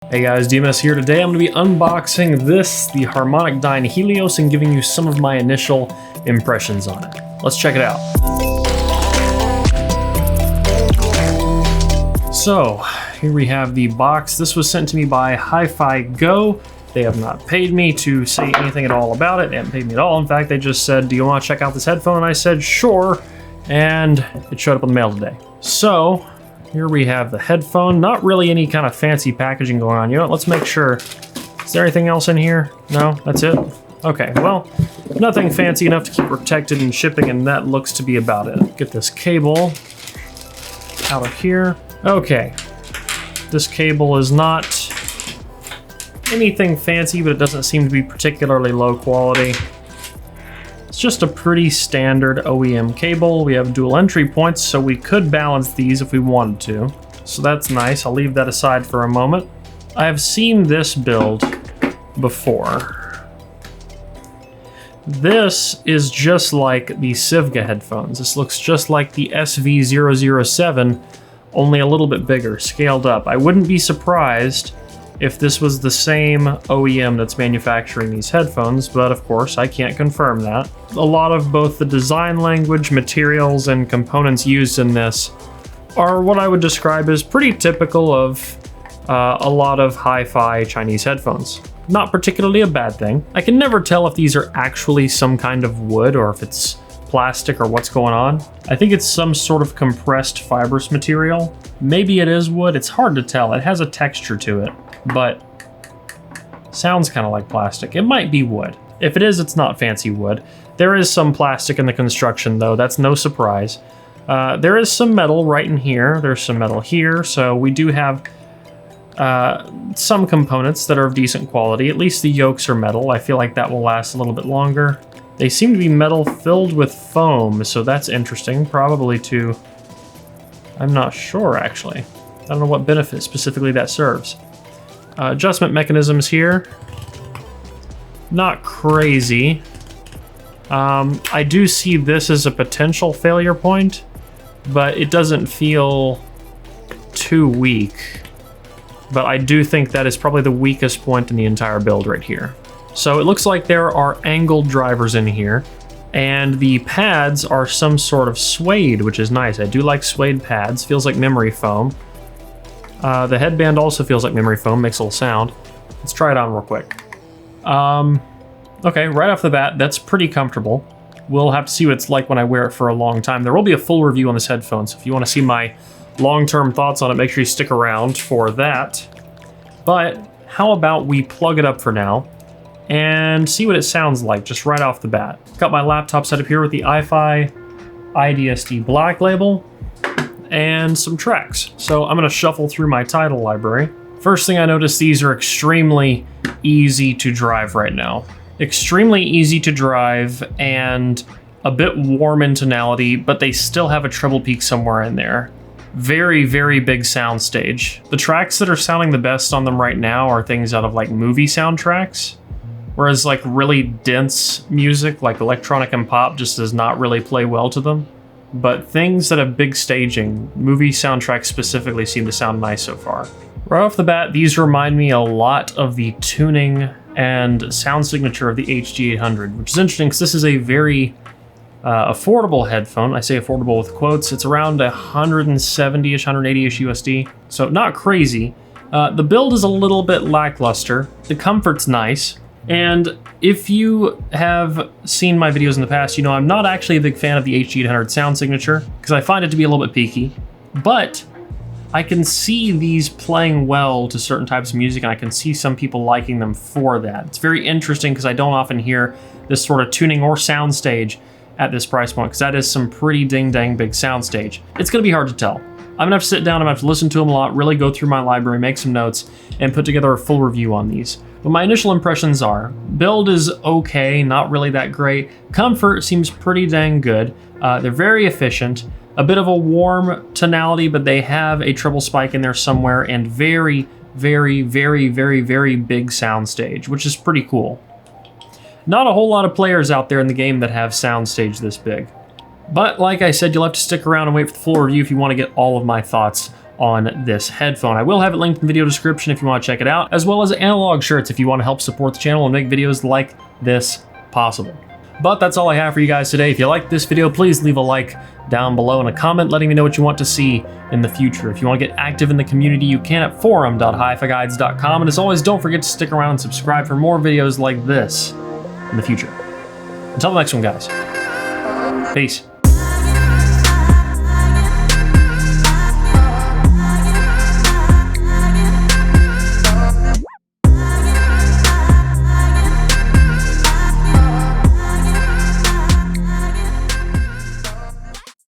Hey guys, DMS here. Today I'm going to be unboxing the HarmonicDyne Helios and giving you some of my initial impressions on it. Let's check it out. So, here we have the box. This was sent to me by Hi-Fi Go. They have not paid me to say anything at all about it. They haven't paid me at all. In fact, they just said, do you want to check out this headphone? And I said, sure. And it showed up in the mail today. So, here we have the headphone. Not really any kind of fancy packaging going on. You know what? Let's make sure. Is there anything else in here? No? That's it? Okay, well, nothing fancy enough to keep protected in shipping, and that looks to be about it. Get this cable out of here. Okay. This cable is not anything fancy, but it doesn't seem to be particularly low quality. It's just a pretty standard OEM cable. We have dual entry points, so we could balance these if we wanted to. So that's nice. I'll leave that aside for a moment. I have seen this build before. This is just like the Sivga headphones. This looks just like the SV007, only a little bit bigger, scaled up. I wouldn't be surprised if this was the same OEM that's manufacturing these headphones, but of course I can't confirm that. A lot of both the design language, materials, and components used in this are what I would describe as pretty typical of a lot of hi-fi Chinese headphones. Not particularly a bad thing. I can never tell if these are actually some kind of wood or if it's plastic or what's going on. I think it's some sort of compressed fibrous material. Maybe it is wood, it's hard to tell. It has a texture to it, but sounds kind of like plastic. It might be wood. If it is, it's not fancy wood. There is some plastic in the construction though, that's no surprise. There is some metal right in here. There's some metal here, so we do have some components that are of decent quality. At least the yokes are metal. I feel like that will last a little bit longer. They seem to be metal filled with foam, so that's interesting. Probably to... I'm not sure, actually. I don't know what benefit specifically that serves. Adjustment mechanisms here. Not crazy. I do see this as a potential failure point, but it doesn't feel too weak. But I do think that is probably the weakest point in the entire build right here. So it looks like there are angled drivers in here, and the pads are some sort of suede, which is nice. I do like suede pads. Feels like memory foam. The headband also feels like memory foam, makes a little sound. Let's try it on real quick. Okay, right off the bat, that's pretty comfortable. We'll have to see what it's like when I wear it for a long time. There will be a full review on this headphone, so if you want to see my long-term thoughts on it, make sure you stick around for that. But how about we plug it up for now and see what it sounds like just right off the bat. Got my laptop set up here with the Hi-Fi IDSD Black label and some tracks. So I'm gonna shuffle through my title library. First thing I notice, these are extremely easy to drive right now. Extremely easy to drive and a bit warm in tonality, but they still have a treble peak somewhere in there. Very, very big sound stage. The tracks that are sounding the best on them right now are things out of like movie soundtracks. Whereas like really dense music, like electronic and pop, just does not really play well to them. But things that have big staging, movie soundtracks specifically, seem to sound nice so far. Right off the bat, these remind me a lot of the tuning and sound signature of the HG800, which is interesting because this is a very affordable headphone. I say affordable with quotes. It's around 170-ish, 180-ish USD, so not crazy. The build is a little bit lackluster. The comfort's nice. And if you have seen my videos in the past, you know I'm not actually a big fan of the HG800 sound signature because I find it to be a little bit peaky, but I can see these playing well to certain types of music, and I can see some people liking them for that. It's very interesting because I don't often hear this sort of tuning or sound stage at this price point, because that is some pretty ding-dang big sound stage. It's going to be hard to tell. I'm going to have to sit down, I'm going to have to listen to them a lot, really go through my library, make some notes, and put together a full review on these. But my initial impressions are, build is okay, not really that great. Comfort seems pretty dang good. They're very efficient. A bit of a warm tonality, but they have a treble spike in there somewhere, and very, very, very, very, very big sound stage, which is pretty cool. Not a whole lot of players out there in the game that have sound stage this big. But like I said, you'll have to stick around and wait for the full review if you want to get all of my thoughts on this headphone. I will have it linked in the video description if you want to check it out, as well as analog shirts if you want to help support the channel and make videos like this possible. But that's all I have for you guys today. If you liked this video, please leave a like down below and a comment letting me know what you want to see in the future. If you want to get active in the community, you can at forum.hifiguides.com. And as always, don't forget to stick around and subscribe for more videos like this in the future. Until the next one, guys. Peace.